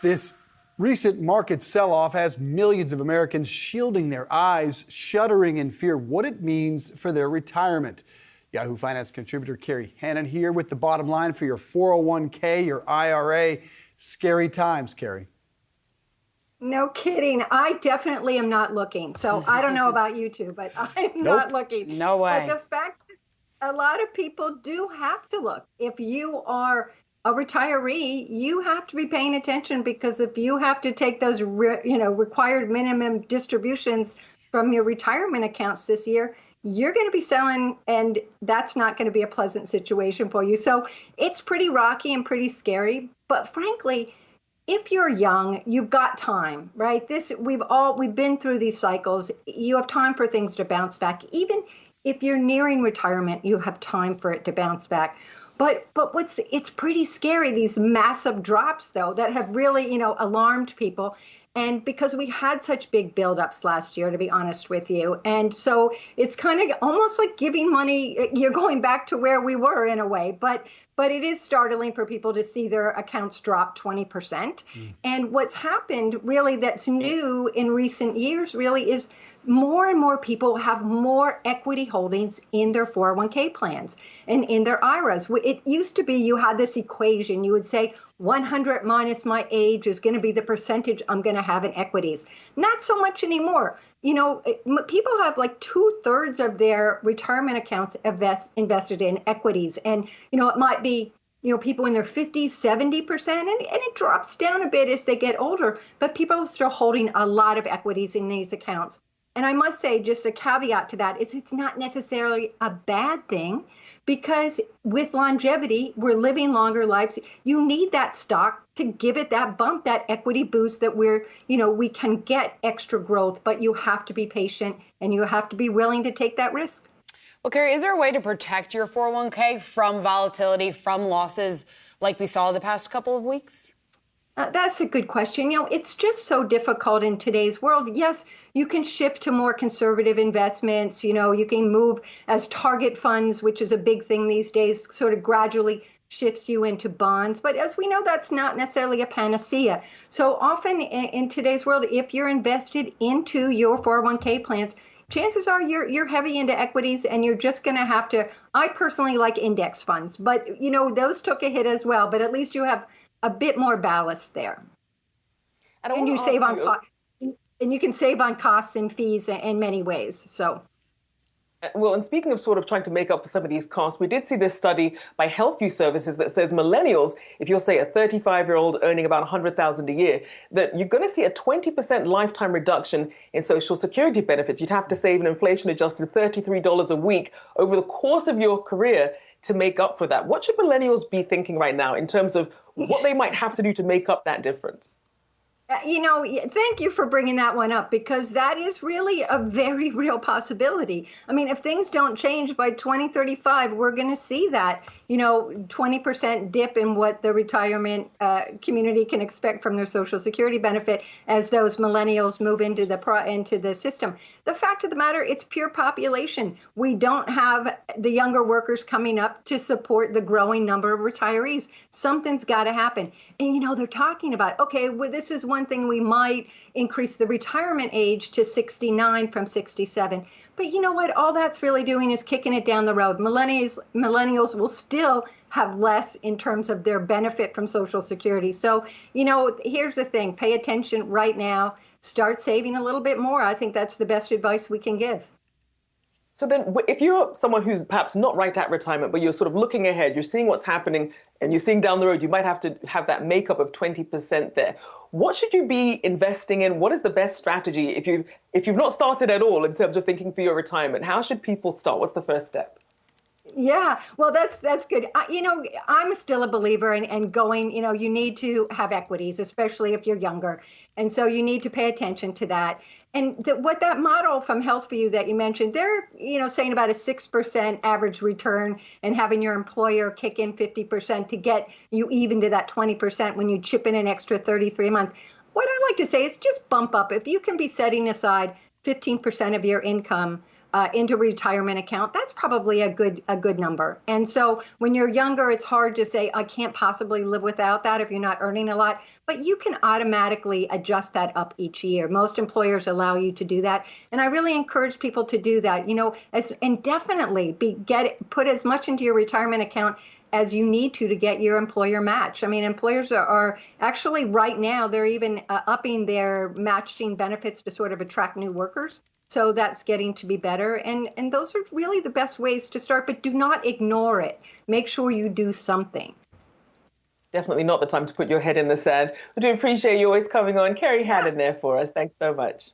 This recent market sell-off has millions of Americans shielding their eyes, shuddering in fear what it means for their retirement. Yahoo Finance contributor Kerry Hannon here with the bottom line for your 401k, your IRA. Scary times, Kerry. No kidding. I definitely am not looking. So I don't know about you two, but I'm not looking. No way. But the fact that a lot of people do have to look. If you are a retiree, you have to be paying attention, because if you have to take those required minimum distributions from your retirement accounts this year, you're going to be selling, and that's not going to be a pleasant situation for you. So it's pretty rocky and pretty scary. But frankly, if you're young, you've got time, right? We've been through these cycles. You have time for things to bounce back. Even if you're nearing retirement, you have time for it to bounce back. But it's pretty scary, these massive drops, though, that have really, alarmed people. And because we had such big buildups last year, to be honest with you. And so it's kind of almost like giving money. You're going back to where we were in a way. But it is startling for people to see their accounts drop 20%. And what's happened really that's new in recent years really is more and more people have more equity holdings in their 401k plans and in their IRAs. It used to be you had this equation. You would say 100 minus my age is going to be the percentage I'm going to have in equities. Not so much anymore. People have like 2/3 of their retirement accounts invested in equities. And, it might be, people in their 50s, 70%, and it drops down a bit as they get older, but people are still holding a lot of equities in these accounts. And I must say, just a caveat to that is it's not necessarily a bad thing, because with longevity, we're living longer lives. You need that stock to give it that bump, that equity boost that we can get extra growth, but you have to be patient and you have to be willing to take that risk. Well, Kerry, is there a way to protect your 401k from volatility, from losses like we saw the past couple of weeks? That's a good question. It's just so difficult in today's world. Yes, you can shift to more conservative investments. You can move as target funds, which is a big thing these days, sort of gradually shifts you into bonds. But as we know, that's not necessarily a panacea. So often in today's world, if you're invested into your 401k plans, chances are you're heavy into equities, and you're just going to have to. I personally like index funds, but those took a hit as well. But at least you have a bit more ballast there. And you save on and you can save on costs and fees in many ways. So. Well, and speaking of sort of trying to make up for some of these costs, we did see this study by HealthView Services that says millennials, if you're, say, a 35-year-old earning about $100,000 a year, that you're going to see a 20% lifetime reduction in Social Security benefits. You'd have to save an inflation-adjusted $33 a week over the course of your career to make up for that. What should millennials be thinking right now in terms of what they might have to do to make up that difference? Thank you for bringing that one up, because that is really a very real possibility. I mean, if things don't change by 2035, we're going to see that, 20% dip in what the retirement community can expect from their Social Security benefit as those millennials move into the system. The fact of the matter, it's pure population. We don't have the younger workers coming up to support the growing number of retirees. Something's got to happen. And, they're talking about, okay, well, this is one thing, we might increase the retirement age to 69 from 67. But you know what? All that's really doing is kicking it down the road. Millennials will still have less in terms of their benefit from Social Security. So, here's the thing. Pay attention right now. Start saving a little bit more. I think that's the best advice we can give. So then if you're someone who's perhaps not right at retirement, but you're sort of looking ahead, you're seeing what's happening and you're seeing down the road, you might have to have that makeup of 20% there. What should you be investing in? What is the best strategy if you've not started at all in terms of thinking for your retirement? How should people start? What's the first step? Yeah, well, that's good. I'm still a believer in going, you need to have equities, especially if you're younger. And so you need to pay attention to that. And what that model from HealthView that you mentioned, they're, saying about a 6% average return and having your employer kick in 50% to get you even to that 20% when you chip in an extra 33 a month. What I like to say is just bump up. If you can be setting aside 15% of your income into retirement account, that's probably a good number. And so when you're younger, it's hard to say, I can't possibly live without that if you're not earning a lot, but you can automatically adjust that up each year. Most employers allow you to do that. And I really encourage people to do that, and definitely put as much into your retirement account as you need to get your employer match. I mean, employers are actually right now, they're even upping their matching benefits to sort of attract new workers. So that's getting to be better. And those are really the best ways to start, but do not ignore it. Make sure you do something. Definitely not the time to put your head in the sand. We do appreciate you always coming on. Kerry Hannon there for us. Thanks so much.